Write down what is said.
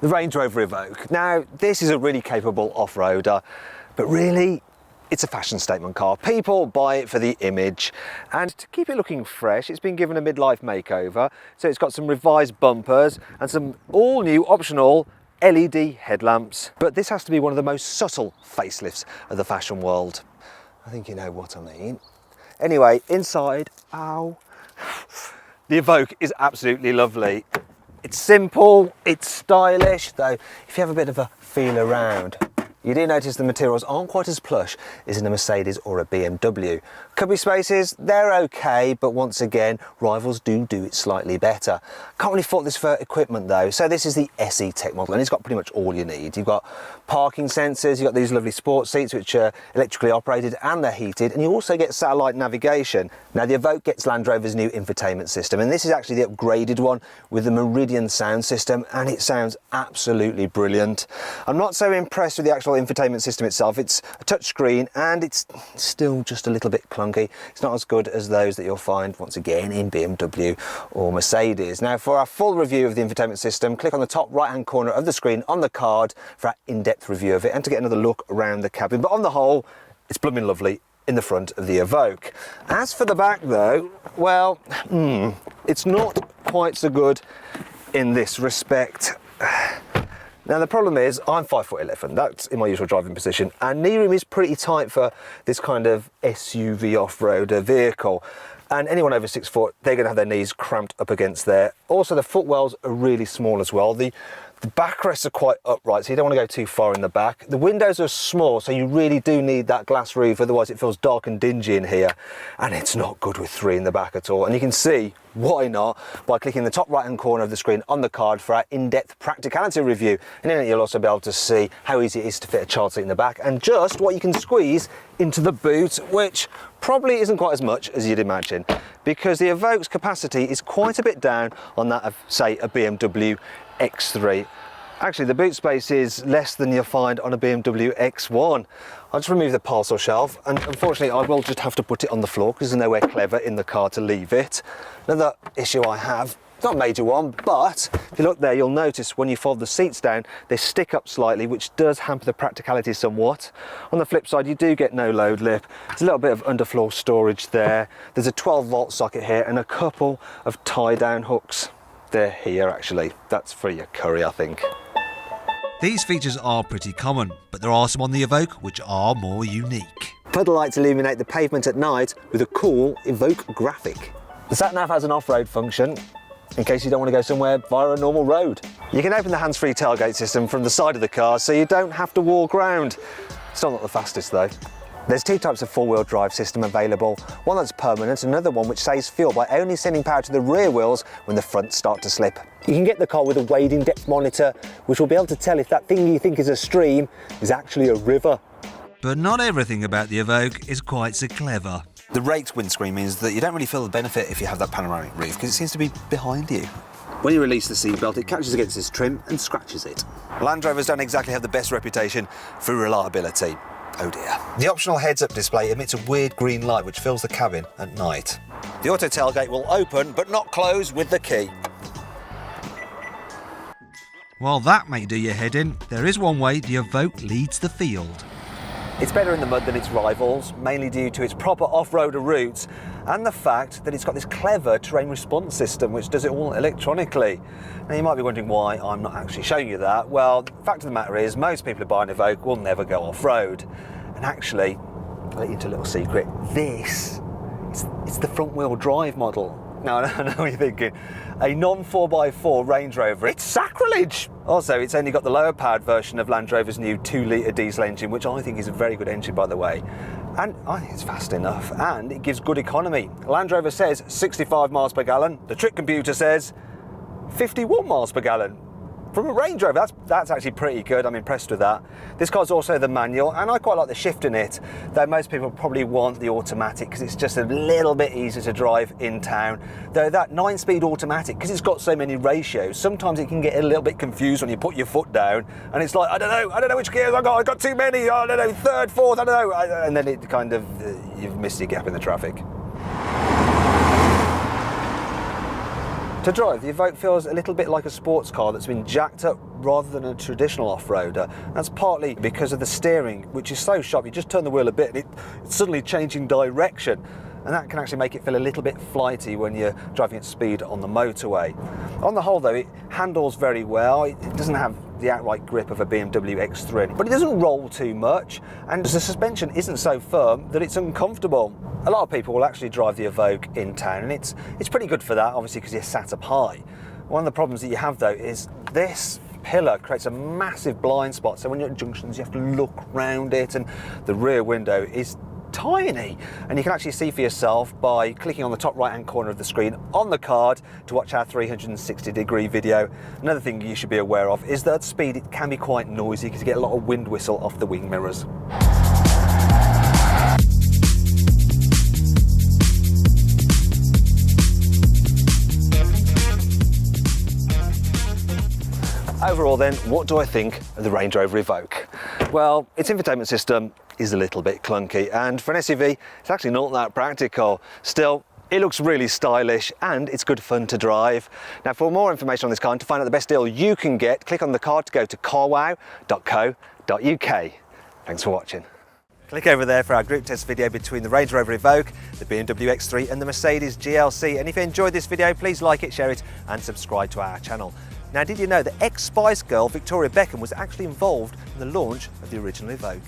the Range Rover Evoque. Now, this is a really capable off-roader, but really, it's a fashion statement car. People buy it for the image, and to keep it looking fresh, it's been given a midlife makeover. So it's got some revised bumpers and some all-new optional LED headlamps. But this has to be one of the most subtle facelifts of the fashion world. I think you know what I mean. Anyway, inside, ow, the Evoque is absolutely lovely. It's simple, it's stylish, though if you have a bit of a feel around, you do notice the materials aren't quite as plush as in a Mercedes or a BMW. Cubby spaces, they're okay, but once again, rivals do it slightly better. Can't really fault this for equipment though. So this is the SE Tech model, and it's got pretty much all you need. You've got parking sensors, you've got these lovely sports seats which are electrically operated and they're heated, and you also get satellite navigation. Now the Evoque gets Land Rover's new infotainment system, and this is actually the upgraded one with the Meridian sound system, and it sounds absolutely brilliant. I'm not so impressed with the actual infotainment system itself. It's a touch screen and it's still just a little bit clunky. It's not as good as those that you'll find once again in BMW or Mercedes. Now for our full review of the infotainment system, click on the top right hand corner of the screen on the card for our in-depth review of it and to get another look around the cabin. But on the whole, it's blooming lovely in the front of the Evoque. As for the back though, well, it's not quite so good in this respect. Now the problem is I'm 5'11", that's in my usual driving position, and knee room is pretty tight for this kind of SUV off-roader vehicle. And anyone over 6 foot, they're going to have their knees cramped up against there. Also the footwells are really small as well. The backrests are quite upright, so you don't want to go too far in the back. The windows are small, so you really do need that glass roof, otherwise it feels dark and dingy in here. And it's not good with 3 in the back at all. And you can see why not by clicking the top right hand corner of the screen on the card for our in-depth practicality review. And in it you'll also be able to see how easy it is to fit a child seat in the back and just what you can squeeze into the boot, which probably isn't quite as much as you'd imagine, because the Evoque's capacity is quite a bit down on that of, say, a BMW X3. Actually, the boot space is less than you'll find on a BMW X1. I'll just remove the parcel shelf, and unfortunately I will just have to put it on the floor because there's nowhere clever in the car to leave it. Another issue I have, not a major one, but if you look there, you'll notice when you fold the seats down, they stick up slightly, which does hamper the practicality somewhat. On the flip side, you do get no load lip. There's a little bit of underfloor storage there. There's a 12-volt socket here and a couple of tie-down hooks. They're here actually. That's for your curry, I think. These features are pretty common, but there are some on the Evoque which are more unique. Puddle lights illuminate the pavement at night with a cool Evoque graphic. The sat-nav has an off-road function, in case you don't want to go somewhere via a normal road. You can open the hands-free tailgate system from the side of the car, so you don't have to walk round. Still not the fastest though. There's 2 types of four-wheel drive system available, one that's permanent and another one which saves fuel by only sending power to the rear wheels when the fronts start to slip. You can get the car with a wading depth monitor, which will be able to tell if that thing you think is a stream is actually a river. But not everything about the Evoque is quite so clever. The raked windscreen means that you don't really feel the benefit if you have that panoramic roof because it seems to be behind you. When you release the seatbelt, it catches against this trim and scratches it. Land Rovers don't exactly have the best reputation for reliability. Oh dear. The optional heads-up display emits a weird green light which fills the cabin at night. The auto tailgate will open but not close with the key. While that may do your head in, there is one way the Evoque leads the field. It's better in the mud than its rivals, mainly due to its proper off-roader routes and the fact that it's got this clever terrain response system which does it all electronically. Now you might be wondering why I'm not actually showing you that. Well, the fact of the matter is most people who buy an Evoque will never go off-road. And actually, I'll let you into a little secret, it's the front-wheel drive model. Now, I know what you're thinking, a non-4x4 Range Rover, it's sacrilege! Also, it's only got the lower powered version of Land Rover's new 2-litre diesel engine, which I think is a very good engine, by the way. And I think it's fast enough, and it gives good economy. Land Rover says 65 miles per gallon, the trick computer says 51 miles per gallon. From a Range Rover, that's actually pretty good. I'm impressed with that. This car's also the manual, and I quite like the shift in it, though most people probably want the automatic because it's just a little bit easier to drive in town. Though that 9-speed automatic, because it's got so many ratios, sometimes it can get a little bit confused when you put your foot down, and it's like, I don't know which gears I've got too many, I don't know, third, fourth, I don't know, and then it kind of, you've missed your gap in the traffic. To drive, the Evoque feels a little bit like a sports car that's been jacked up rather than a traditional off-roader. That's partly because of the steering, which is so sharp, you just turn the wheel a bit and it's suddenly changing direction. And that can actually make it feel a little bit flighty when you're driving at speed on the motorway. On the whole though, it handles very well. It doesn't have the outright grip of a BMW X3, but it doesn't roll too much, and the suspension isn't so firm that it's uncomfortable. A lot of people will actually drive the Evoque in town, and it's pretty good for that, obviously, because you're sat up high. One of the problems that you have though is this pillar creates a massive blind spot, so when you're at junctions you have to look round it, and the rear window is tiny, and you can actually see for yourself by clicking on the top right hand corner of the screen on the card to watch our 360-degree video. Another thing you should be aware of is that at speed it can be quite noisy because you get a lot of wind whistle off the wing mirrors. Overall then, what do I think of the Range Rover Evoque? Well, its infotainment system is a little bit clunky, and for an SUV, it's actually not that practical. Still, it looks really stylish and it's good fun to drive. Now, for more information on this car and to find out the best deal you can get, click on the card to go to carwow.co.uk. Thanks for watching. Click over there for our group test video between the Range Rover Evoque, the BMW X3 and the Mercedes GLC. And if you enjoyed this video, please like it, share it and subscribe to our channel. Now, did you know that ex-Spice Girl Victoria Beckham was actually involved in the launch of the original Evoque?